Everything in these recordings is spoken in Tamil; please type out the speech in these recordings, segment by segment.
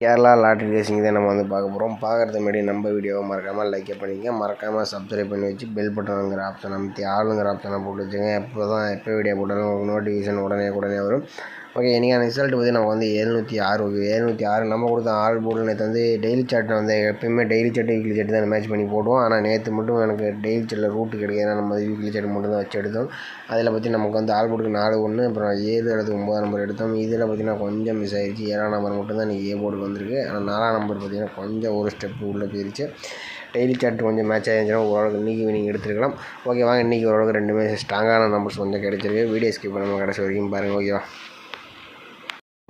கேரளா லாட்ரி ரேசிங் தான் நம்ம வந்து பார்க்க போகிறோம். பார்க்குறதுக்கு முன்னாடி நம்ம வீடியோவை மறக்காமல் லைக் பண்ணிக்க, மறக்காமல் சப்ஸ்கிரைப் பண்ணி வச்சு பெல் பட்டனுங்கிற ஆப்ஷன் அமைத்தி ஆளுங்கிற ஆப்ஷனை போட்டு வச்சுங்க. எப்போ வீடியோ போட்டாலும் உங்களுக்கு நோட்டிஃபிகேஷன் உடனே வரும். ஓகே, இன்றைக்கான ரிசல்ட் பற்றி நம்ம வந்து 706 நம்ம கொடுத்த ஆல் போர்டு. நேற்று வந்து டெய்லி சார்ட்டில் வந்து எப்பயுமே டெய்லி சார்ட்டு வீக்லி சார்ட்டு தான் மேட்ச் பண்ணி போடுவோம். ஆனால் நேற்று மட்டும் எனக்கு டெய்லி சார்ட்டில் ரூட்டு கிடையாது, நம்ம வீக்லி சார்ட் மட்டும் தான் வச்சு எடுத்தோம். அதில் பற்றி நமக்கு வந்து ஆல் போர்டுக்கு 4-1, அப்புறம் 7 அல்லது 9 நம்பர் எடுத்தோம். இதில் பார்த்திங்கன்னா கொஞ்சம் மிஸ் ஆகிடுச்சு. 7ஆம் நம்பர் மட்டும் தான் இன்றைக்கி ஏ போர்டுக்கு வந்திருக்கு. ஆனால் 4ஆம் நம்பர் பார்த்திங்கன்னா கொஞ்சம் ஒரு ஸ்டெப்பு உள்ளே போயிடுச்சு. டெய்லி சார்ட் கொஞ்சம் மேட்ச் ஆகிருந்துச்சுன்னா ஓரளவுக்கு இன்றைக்கி நீங்கள் எடுத்துருக்கலாம். ஓகே வாங்க, இன்றைக்கி ஓரளவுக்கு ரெண்டுமே ஸ்ட்ராங்கான நம்பர்ஸ் கொஞ்சம் கிடைச்சிருக்கு. வீடியோ ஸ்கிப் பண்ணாமல் கடைசி வரைக்கும் பாருங்கள். ஓகேவா,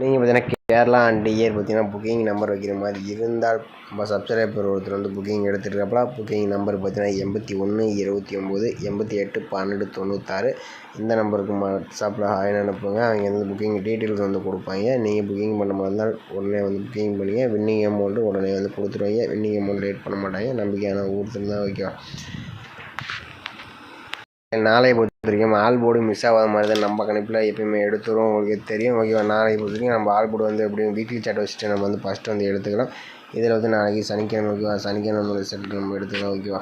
நீங்கள் பார்த்தீங்கன்னா கேரளா அண்ட் இயர் பார்த்தீங்கன்னா புக்கிங் நம்பர் வைக்கிற மாதிரி இருந்தால் நம்ம சப்ஸ்கிரைபர் ஒருத்தர் வந்து புக்கிங் எடுத்துருக்காப்பா. புக்கிங் நம்பர் பார்த்தீங்கன்னா 81 29 88 12 96. இந்த நம்பருக்கு வாட்ஸ்அப்பில் ஹாய்னு அனுப்புங்க. அவங்க வந்து புக்கிங் டீட்டெயில்ஸ் வந்து கொடுப்பாங்க. நீங்கள் புக்கிங் பண்ண மாதிரி இருந்தால் உடனே வந்து புக்கிங் பண்ணிங்க. வின்னிங் அமௌண்ட்டு உடனே வந்து கொடுத்துருவாங்க. வின்னிங் அமௌண்ட் லேட் பண்ண மாட்டாங்க. நம்பிக்கையான ஊருத்துன்னு தான் வைக்கலாம். நாளையை பொறுத்த வரைக்கும் ஆல் போர்டு மிஸ் ஆகாத மாதிரி தான் நம்ம கணிப்பில் எப்பயுமே எடுத்துரும். உங்களுக்கு தெரியும். ஓகேவா, நாளையை பொறுத்த வரைக்கும் நம்ம ஆல் போர்டு வந்து எப்படியும் வீக்லி சார்ட் வச்சுட்டு நம்ம வந்து ஃபஸ்ட்டு வந்து எடுத்துக்கலாம். இதில் வந்து நாளைக்கு சனிக்கிழமை, ஓகேவா, சனிக்கிழமை ரிசல்ட் நம்ம எடுத்துக்கலாம். ஓகேவா,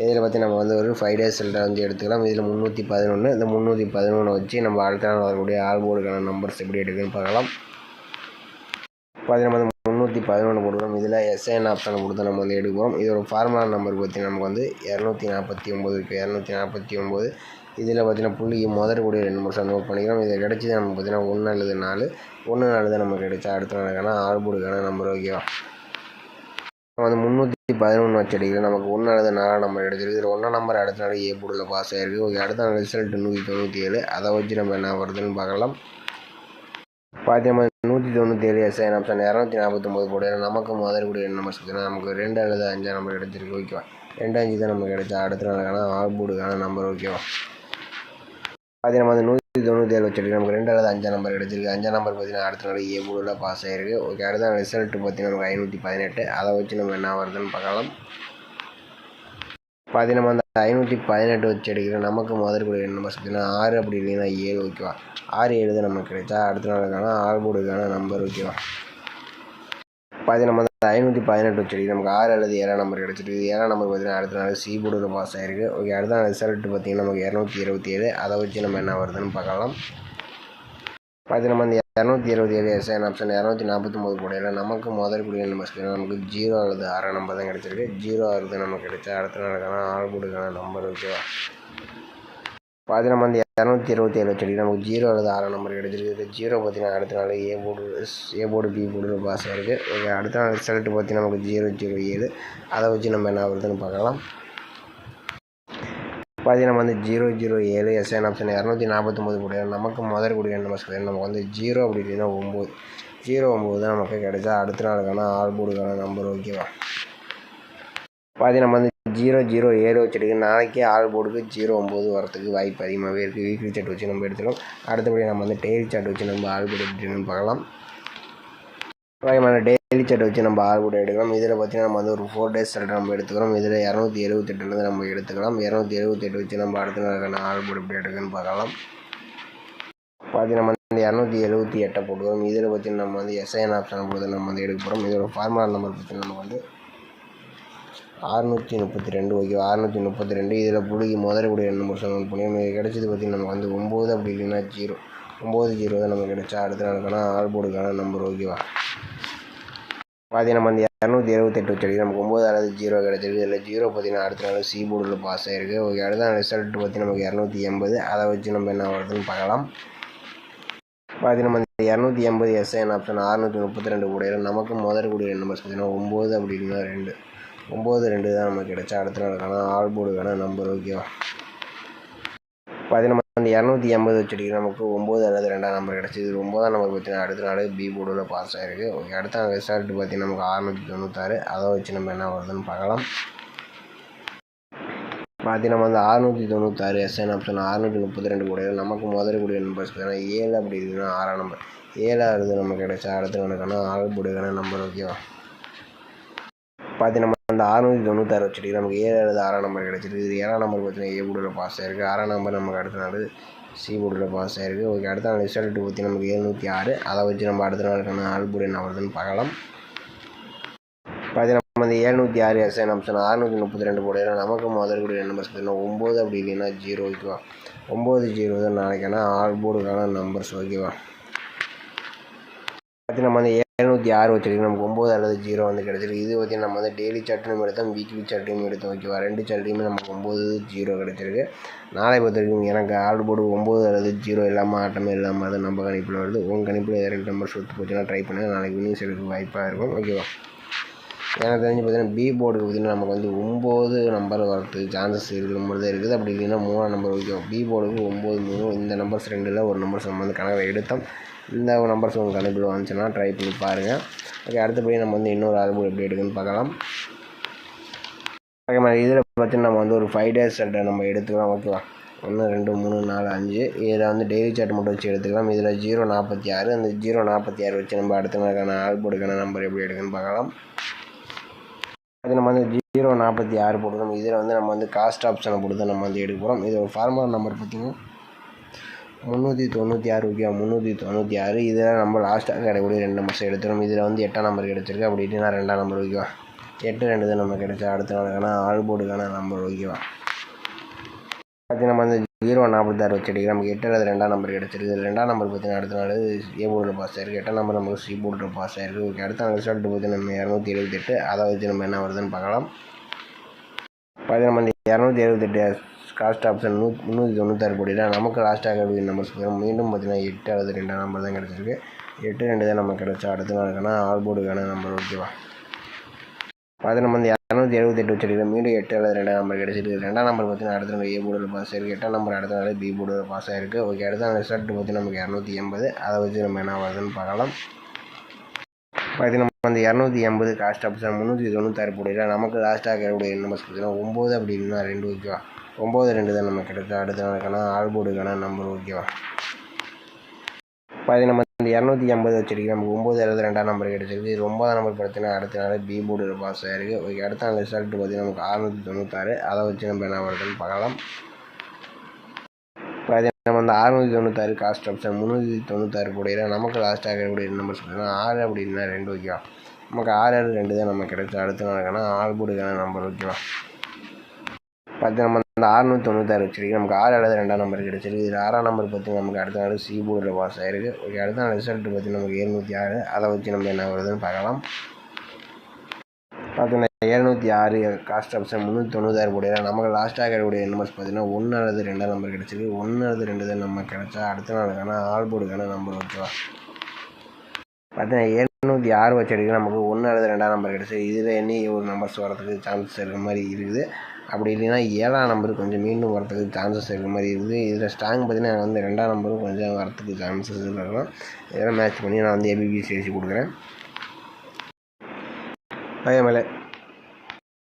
இதில் பற்றி நம்ம வந்து ஒரு 5 days ரிசல்ட்டை வந்து எடுத்துக்கலாம். இதில் 311, இந்த 311 வச்சு நம்ம அடுத்த நாள் வரக்கூடிய ஆல் போர்டுக்கான நம்பர்ஸ் எப்படி எடுக்குன்னு பார்க்கலாம். நம்ம 311 கொடுக்குறோம். இதில் எஸ்ஐஎன் ஆப்ஷனை கொடுத்து நம்ம வந்து எடுக்கிறோம். இதோட ஃபார்முலா நம்பர் பற்றி நமக்கு வந்து 249 இருக்குது. 249 இதில் பார்த்தீங்கன்னா புள்ளிக்கு முதற்கூடிய 2 நிமிஷம் நோட் பண்ணிக்கிறோம். இதை கிடச்சிது நமக்கு பார்த்தீங்கன்னா 1 அல்லது 4 தான் நமக்கு கிடைச்சா அடுத்த நாளுக்கான ஆல் போர்டுக்கான நம்பர். ஓகேவா, நம்ம வந்து 311 வச்சு அடிக்கிறோம். நமக்கு 1 அல்லது 4 நம்பர் கிடச்சிருக்கு. இதில் 1 நம்பர் அடுத்த நாள் ஏ போர்டில் பாஸ் ஆகிருக்கு. ஓகே, அடுத்த நாள் ரிசல்ட் 197. அதை வச்சு நம்ம என்ன வருதுன்னு பார்க்கலாம். பார்த்தீங்கன்னா 197 எஸ்ஐஎன் ஆப்ஷன் 249 போட நமக்கு முதற்கூடிய நம்பர்ஸ் பார்த்தீங்கன்னா நமக்கு 2 அல்லது 5 நம்பர் கிடச்சிருக்கு. ஓகேவா, 2 5 தான் நமக்கு கிடைச்சா அடுத்த நாளுக்கான ஆல் போர்டுக்கான நம்பர். ஓகேவா, பார்த்தீங்கன்னா 197 வச்சுருக்கு. நமக்கு 2 அல்லது 5 நம்பர் கிடச்சிருக்கு. 5 நம்பர் பார்த்தீங்கன்னா அடுத்த நாள் ஏ போர்டில் பாஸ் ஆகிருக்கு. ஓகே, அடுத்த நாள் ரிசல்ட் பார்த்தீங்கன்னா நமக்கு 518. அதை வச்சு நம்ம என்ன வருதுன்னு பார்க்கலாம். பார்த்தீங்கன்னா அந்த 518 வச்சு எடுக்கிறோம். நமக்கு முதற்கூடிய நம்பர்ஸ் பார்த்தீங்கன்னா 6 அப்படி இல்லைன்னா 7. ஓகேவா, 6 7 தான் நமக்கு கிடைச்சா அடுத்த நாளுக்கான ஆல் போர்டுக்கான நம்பர். ஓகேவா, பார்த்தீங்கன்னா 518 வச்சு எடுக்கிறோம். நமக்கு 6 அல்லது 7 நம்பர் கிடச்சிருக்கு. 7 நம்பர் பார்த்தீங்கன்னா அடுத்த நாள் சி போர்டில் பாஸ் ஆகிருக்கு. ஓகே, அடுத்த நாள் ரிசல்ட் பார்த்தீங்கன்னா நமக்கு 227. அதை வச்சு நம்ம என்ன வருதுன்னு பார்க்கலாம். பார்த்தீங்கன்னா அந்த 227 எஸ்ஐஎன் ஆப்ஷன் 249 போடையில் நமக்கு முதற்கூடிய நம்பர்ஸ் நமக்கு 0 அல்லது 6 நம்பர் தான் கிடச்சிருக்கு. 0 6 நமக்கு கிடைச்சா அடுத்த நாளுக்கான ஆல் போர்டுக்கான நம்பர். ஓகேவா, பார்த்தீங்கன்னா அந்த 227 வச்சு நமக்கு 0 அல்லது 6 நம்பர் கிடச்சிருக்கு. 0 பார்த்தீங்கன்னா அடுத்த நாள் ஏ போர்டு பி போர்டில் பாஸ் ஆகிருக்கு. ஓகே, அடுத்த நாள் ரிசல்ட் பார்த்தீங்கன்னா நமக்கு 007. அதை வச்சு நம்ம என்ன வருதுன்னு பார்க்கலாம். பார்த்தீங்கன்னா வந்து 007 எஸ்ஐஎன் ஆப்ஷன் 249 கூட நமக்கு முதற்கூடிய நம்பர்ஸ் நமக்கு வந்து 0 அப்படி இல்லைன்னா 9. 09 தான் நமக்கு கிடைச்சா அடுத்த நாளுக்கான ஆல் போர்டுக்கான நம்பர். ஓகேவா, பார்த்தீங்கன்னா வந்து 007 வச்சுருக்கு. நாளைக்கே ஆல் போர்டுக்கு 09 வரத்துக்கு வாய்ப்பு அதிகமாகவே இருக்குது. வீக்லி சார்ட் வச்சு நம்ம எடுத்துக்கலாம். அடுத்தபடி நம்ம வந்து டெய்லி சார்ட் வச்சு நம்ம ஆல் போர்டு எடுத்துன்னு பார்க்கலாம். டெய்லி சார்ட் வச்சு நம்ம ஆல் போர்டு எடுக்கலாம். இதில் பார்த்தீங்கன்னா நம்ம வந்து ஒரு 4 days ரிசல்ட் நம்ம எடுத்துக்கிறோம். இதில் 278 நம்ம எடுத்துக்கலாம். 278 வச்சு நம்ம அடுத்த நாளுக்கான ஆல் போர்டு எப்படி எடுக்குன்னு பார்க்கலாம். பார்த்தீங்கன்னா நம்ம வந்து 278 போட்டுக்கிறோம். இதில் பார்த்தீங்கன்னா நம்ம வந்து எஸ்ஐஎன் ஆப்ஷனை கொடுத்து நம்ம வந்து எடுக்க போகிறோம். இதோட ஃபார்முலா நம்பர் பார்த்தீங்கன்னா நமக்கு வந்து 632. ஓகே, 632 இதில் புள்ளிக்கு முதற்கூடிய 2 நிமிஷம் நோட் பண்ணி நமக்கு கிடைச்சது பார்த்தீங்கன்னா நமக்கு வந்து 9 அப்படி இல்லைன்னா 0. 9 தான் நமக்கு கிடைச்சா அடுத்த நாளுக்கான ஆல் போர்டுக்கான நம்பர். ஓகேவா, பார்த்தீங்கன்னா நம்ம வந்து 278 வச்சு நமக்கு 9 அல்லது 0 கிடச்சிருக்கு. இதில் 0 பார்த்தீங்கன்னா அடுத்த நாள் சி போர்டில் பாஸ் ஆகிருக்கு. ஓகே, அடுத்த நாள் ரிசல்ட் பார்த்தீங்கன்னா நமக்கு 280. அதை வச்சு நம்ம என்ன வருதுன்னு பார்க்கலாம். பார்த்தீங்கன்னா நம்ம 280 எஸ்ஐஎன் ஆப்ஷன் 632 கூட நமக்கு முதற்கூடிய நம்பர்ஸ் பார்த்தீங்கன்னா 9 அப்படி இல்லைன்னா 2. 9 தான் நமக்கு கிடைச்சா அடுத்த நாளுக்கான ஆல் போர்டுக்கான நம்பர். ஓகேவா, பார்த்தீங்கன்னா அந்த 280 வச்சுட்டு நமக்கு 9 அல்லது 2ஆம் நம்பர் கிடச்சிது. 9ஆம் நம்பர் பார்த்தீங்கன்னா அடுத்த நாள் பி போர்டில் பாஸ் ஆகிருக்கு. ஓகே, அடுத்த நாள் ரிசல்ட் பார்த்தீங்கன்னா நமக்கு 696. அதை வச்சு நம்ம என்ன வருதுன்னு பார்க்கலாம். பார்த்தீங்கன்னா நம்ம வந்து 696 எஸ்ஐஎன் ஆப்ஷன் 632 கூட நமக்கு முதற்கூடிய நம்பர்ஸ் பார்த்தீங்கன்னா 7 அப்படி இல்லைன்னா 6ஆம் நம்பர். 7 நமக்கு கிடைச்சா அடுத்த நாளுக்கான ஆல் போர்டுக்கான நம்பர். ஓகேவா, பார்த்தீங்கன்னா அந்த 696 வச்சுட்டு நமக்கு 7 அல்லது 6ஆம் நம்பர் கிடச்சிருக்கு. இது 7ஆம் நம்பர் பார்த்தீங்கன்னா ஏ போர்டில் பாஸ் ஆகிருக்கு. 6ஆம் நம்பர் நமக்கு அடுத்த நாள் சி போர்டில் பாஸ் ஆகிருக்கு. ஓகே, அடுத்த நாள் ரிசல்ட்டு பற்றி நமக்கு 706. அதை வச்சு நம்ம அடுத்த நாளுக்கான ஆல்போர்டு என்ன வருதுன்னு பார்க்கலாம். பார்த்தீங்கன்னா நம்ம 706 எஸ்என் ஆப்ஷன் 632 போடையில் நமக்கு முதல் கூட நம்பர்ஸ் பார்த்தீங்கன்னா 9 அப்படி இல்லைன்னா 0 ஓகேவா. 9-0 தான் நாளைக்கான ஆல்போர்டுக்கான நம்பர்ஸ் ஓகேவா. பார்த்து நம்ம 706 வச்சுருக்கு. நமக்கு 9 அல்லது 0 கிடச்சிருக்கு. இது பற்றி நம்ம டெய்லி சார்ட்டையும் எடுத்தோம், வீக்லி சார்ட்டையும் எடுத்தோம் ஓகேவா. 2 சார்ட்டையுமே நமக்கு 9-0 கிடச்சிருக்கு. நாளை பொறுத்த வரைக்கும் எனக்கு ஆல்போர்டு 9 அல்லது 0 இல்லாமல் ஆட்டமே இல்லாமல் அது நம்ம கணிப்பில் வருது. உங்கள் கணிப்பில் 2 நம்பர் சுற்று போச்சுன்னா ட்ரை பண்ணுங்கள். நாளைக்கு வினிங்ஸ் எடுக்க வாய்ப்பாக இருக்கும் ஓகேவா. எனக்கு தெரிஞ்சு பார்த்தீங்கன்னா பி போர்டுக்கு பார்த்தீங்கன்னா நமக்கு 9 நம்பர் வரதுக்கு சான்சஸ் இருக்கிற மாதிரி தான் இருக்குது. அப்படி இல்லைன்னா 3 நம்பர் ஓகேவா. பி போர்டுக்கு 9, 3 இந்த நம்பர்ஸ் 2ல் ஒரு நம்பர்ஸ் நம்ம கணக்கில் எடுத்தோம். இந்த நம்பர்ஸ் உங்கள் கணக்கில் வந்துச்சுன்னா ட்ரை பண்ணி பாருங்கள் ஓகே. அடுத்தபடி நம்ம இன்னொரு ஆல்போர்டு எப்படி எடுக்குன்னு பார்க்கலாம். ஓகே மாதிரி இதில் பார்த்தீங்கன்னா நம்ம ஒரு 5 டேஸ் சார்ட்டை நம்ம எடுத்துக்கலாம் ஓகேவா. 1 2 3 4 5 இதில் டெய்லி சார்ட் மட்டும் வச்சு எடுத்துக்கலாம். இதில் 046 அந்த 046 வச்சு நம்ம அடுத்த நாளுக்கான ஆல்போர்டுக்கான நம்பர் எப்படி எடுக்குன்னு பார்க்கலாம். அது நம்ம 046 போட்டுக்கணும். இதில் நம்ம காஸ்ட் ஆப்ஷனை போட்டு தான் நம்ம எடுக்க போகிறோம். இது ஒரு ஃபார்முலா நம்பர் பார்த்திங்கன்னா 396 ஓகே. 396 இதில் நம்ம லாஸ்ட்டாக கிடைக்கக்கூடிய 2 நம்பர்ஸ் எடுத்துடும். இதில் 8ஆம் நம்பர் கிடச்சிருக்கு. அப்படி இல்லைன்னா 2ஆம் நம்பர் ஓகேவா. 8 2 தான் நம்ம கிடைச்சா அடுத்த நாளுக்கான ஆல்போர்டுக்கான நம்பர் ஓகேவா. பார்த்தீங்கன்னா நம்ம 046 வச்சு எடுக்க நமக்கு 8 அல்லது 2ஆம் நம்பர் கிடச்சிருக்கு. 2ஆம் நம்பர் பார்த்தீங்கன்னா அடுத்த நாள் ஏ போர்டில் பாஸ் ஆகிருக்கு. 8ஆம் நம்பர் நமக்கு சி போர்டில் பாஸ் ஆகிருக்கு ஓகே. அடுத்த நாள் ரிசல்ட் பார்த்தீங்கன்னா நம்ம 278. அதை வச்சு நம்ம என்ன வருதுன்னு பார்க்கலாம். பார்த்தீங்கன்னா நம்ம 278 காஸ்ட் ஆப்ஷன் 396 போட்டியில் நமக்கு லாஸ்ட்டாக நம்பர்ஸ் மீண்டும் பார்த்தீங்கன்னா 8 அல்லது 2ஆம் நம்பர் தான் கிடச்சிருக்கு. 8 2 தான் நம்ம கிடச்சா அடுத்த நாளுக்கான ஆல்போர்டுக்கான நம்பர் ஓகேவா. பார்த்து நம்ம 278 வச்சுருக்கோம். மீண்டும் 8 அல்லது 2ஆம் நம்பர் கிடச்சிருக்கு. 2ஆம் நம்பர் பார்த்தீங்கன்னா அடுத்த நாள் ஏ போர்டில் பாஸ் ஆகிருக்கு. 8ஆம் நம்பர் அடுத்த நாள் பி போர்டில் பாஸ் ஆகிருக்கு ஓகே. அடுத்த நாள் ரிசல்ட் பார்த்தீங்கன்னா நமக்கு 280. அதை வச்சு நம்ம என்ன வருதுன்னு பார்க்கலாம். பார்த்தீங்கன்னா நம்ம 280 காஸ்ட் ஆப்ஷன் 396 போட்டியில் நமக்கு லாஸ்ட்டாக கிடைக்கக்கூடிய நம்பர்ஸ் பார்த்தீங்கன்னா 9 அப்படி இல்லைன்னா 2 ஓகேவா. 9 2 தான் நம்ம கிடைச்சா அடுத்த நாளுக்கான ஆல்போர்டுக்கான நம்பர் ஓகேவா. பார்த்தீங்கன்னா நம்ம 280 வச்சுருக்கு. நமக்கு 9 அல்லது 2ஆம் நம்பர் கிடச்சிருக்கு. 9ஆம் நம்பர் பார்த்தீங்கன்னா அடுத்த நாள் பி போர்டில் பாஸ் ஆகிருக்கு ஓகே. அடுத்த நாள் ரிசல்ட் பார்த்தீங்கன்னா நமக்கு 696. அதை வச்சு நம்ம என்ன வருதுன்னு பார்க்கலாம். பார்த்தீங்கன்னா நம்ம 696 காஸ்ட் ஆப்ஷன் 396 போடையில் நமக்கு லாஸ்ட்டாக கிடைக்கக்கூடிய நம்பர்ஸ் பார்த்தீங்கன்னா 6 அப்படி இல்லைன்னா 2 ஓகேவா. நமக்கு 6 2 தான் நம்ம கிடைச்சா அடுத்த நாளுக்கான ஆல்போர்டுக்கான நம்பர் ஓகேவா. பார்த்து நம்ம 696 வச்சுருக்கு. நமக்கு 6 அல்லது 2ஆம் நம்பர் கிடச்சிருக்கு. இதில் 6ஆம் நம்பர் பார்த்தீங்கன்னா நமக்கு அடுத்த நாள் சி போர்டில் பாஸ் ஆகிருக்கு ஓகே. அடுத்த நாள் ரிசல்ட் பார்த்தீங்கன்னா நமக்கு 706. அதை வச்சு நம்ம என்ன வருதுன்னு பார்க்கலாம். பார்த்தீங்கன்னா 706 காஸ்ட் ஆப்ஷன் 396 போடையில் நமக்கு லாஸ்ட்டாக கிடைக்கக்கூடிய நம்பர்ஸ் பார்த்தீங்கன்னா 1 அல்லது 2ஆம் நம்பர் கிடச்சிருக்கு. 1 அல்லது 2 தான் நம்ம கிடச்சா அடுத்த நாளுக்கான ஆல்போர்டுக்கான நம்பர் ஓகேவா. பார்த்தீங்கன்னா 706 வச்சு எடுக்க நமக்கு 1 அல்லது 2ஆம் நம்பர் கிடச்சிருக்கு. இதில் எண்ணி ஒரு நம்பர்ஸ் வரதுக்கு சான்சஸ் இருக்கிற மாதிரி இருக்குது. அப்படி இல்லைன்னா 7ஆம் நம்பர் கொஞ்சம் மீண்டும் வரத்துக்கு சான்சஸ் இருக்கிற மாதிரி இருக்குது. இதில் ஸ்ட்ராங் பார்த்தீங்கன்னா எனக்கு 2ஆம் நம்பரும் கொஞ்சம் வரத்துக்கு சான்சஸ் இருக்கலாம். இதெல்லாம் மேட்ச் பண்ணி நான் ஏபிபிசிஎஸ்சி கொடுக்குறேன். அதே மாதிரி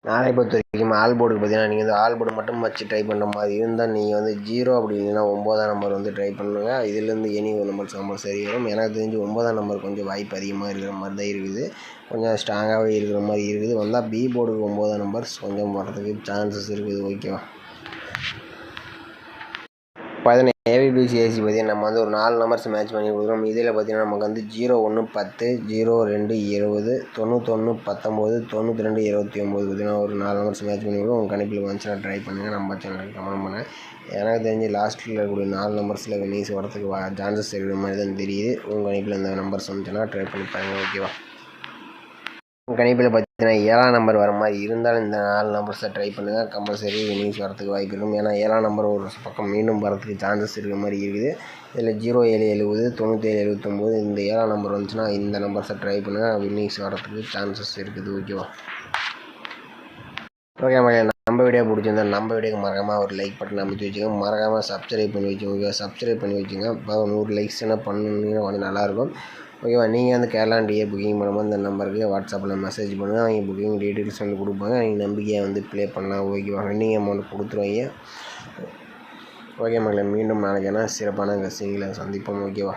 நாளை பொறுத்த வரைக்கும் ஆல்போர்டுக்கு பார்த்தீங்கன்னா நீங்கள் ஆல்போர்டு மட்டும் வச்சு ட்ரை பண்ணுற மாதிரி இருந்தால் நீங்கள் 0 அப்படி இல்லைன்னா 9ஆம் நம்பர் ட்ரை பண்ணுங்கள். இதுலேருந்து எனி ஒரு நம்பர் சரி வரும். எனக்கு தெரிஞ்சு 9ஆம் நம்பர் கொஞ்சம் வாய்ப்பு அதிகமாக இருக்கிற மாதிரி தான் இருக்குது. கொஞ்சம் ஸ்ட்ராங்காகவே இருக்கிற மாதிரி இருக்குது. வந்தால் பி போர்டுக்கு 9ஆம் நம்பர்ஸ் கொஞ்சம் வரதுக்கு சான்சஸ் இருக்குது ஓகேவா. பார்த்தீங்கன்னா ஏபிபிசிஎஸ்சி பார்த்தீங்கன்னா நம்ம ஒரு 4 நம்பர்ஸ் மேட்ச் பண்ணி கொடுக்குறோம். இதில் பார்த்தீங்கன்னா நமக்கு 01 10 02 20 91 19 92 29 பார்த்தீங்கன்னா ஒரு 4 நம்பர்ஸ் மேட்ச் பண்ணி கொடுக்குறோம். உங்கள் கணிப்பில் வந்துச்சுன்னா ட்ரை பண்ணுங்கள். நம்ம சேனலுக்கு கமெண்ட் பண்ணுங்கள். எனக்கு தெரிஞ்சு லாஸ்ட்டில் இருக்கக்கூடிய 4 நம்பர்ஸில் வினிஸ் வரதுக்கு சான்சஸ் இருக்கிற மாதிரி தான் தெரியுது. உங்கள் கணிப்பில் இந்த நம்பர்ஸ் வந்துச்சுன்னா ட்ரை பண்ணி பாருங்கள் ஓகேவா. உங்கள் கணிப்பில் பார்த்தீங்கன்னா 7ஆம் நம்பர் வர மாதிரி இருந்தாலும் இந்த 4 நம்பர்ஸை ட்ரை பண்ணுங்கள். கம்பல்சரி வினிங்ஸ் வரதுக்கு வாய்ப்பு இருக்கும். ஏன்னா 7ஆம் நம்பர் ஒரு பக்கம் மீண்டும் வரதுக்கு சான்சஸ் இருக்கிற மாதிரி இருக்குது. இதில் 07 70 97 79 இந்த 7ஆம் நம்பர் வந்துச்சுன்னா இந்த நம்பர்ஸை ட்ரை பண்ணுங்கள். வினிங்ஸ் வரதுக்கு சான்சஸ் இருக்குது ஓகேவா. ஓகே மக்களே, நம்ம வீடியோ பிடிச்சிருந்தா நம்ம வீடியோக்கு மறக்காமல் ஒரு லைக் பட்டன் அமைத்து வச்சுக்கோங்க. மறக்காமல் சப்ஸ்கிரைப் பண்ணி வச்சுக்கோங்க. சப்ஸ்கிரைப் பண்ணி வச்சுங்க. இப்போ 100 லைக்ஸ் என்ன பண்ணுனீங்கன்னா கொஞ்சம் நல்லாயிருக்கும் ஓகேவா. நீங்கள் கேரளா டிஏ புக்கிங் பண்ணும்போது இந்த நம்பருக்கு வாட்ஸ்அப்பில் மெசேஜ் பண்ணுங்கள். அவங்க புக்கிங் டீட்டெயில்ஸ் கொடுப்பாங்க. நீங்கள் நம்பிக்கையாக ப்ளே பண்ணலாம் ஓகேவா. ரன்னிங் அமௌண்ட் கொடுத்துருவாங்க ஓகே மக்களே. மீண்டும் நாளைக்கான சிறப்பான கசிங்களை சந்திப்போம் ஓகேவா.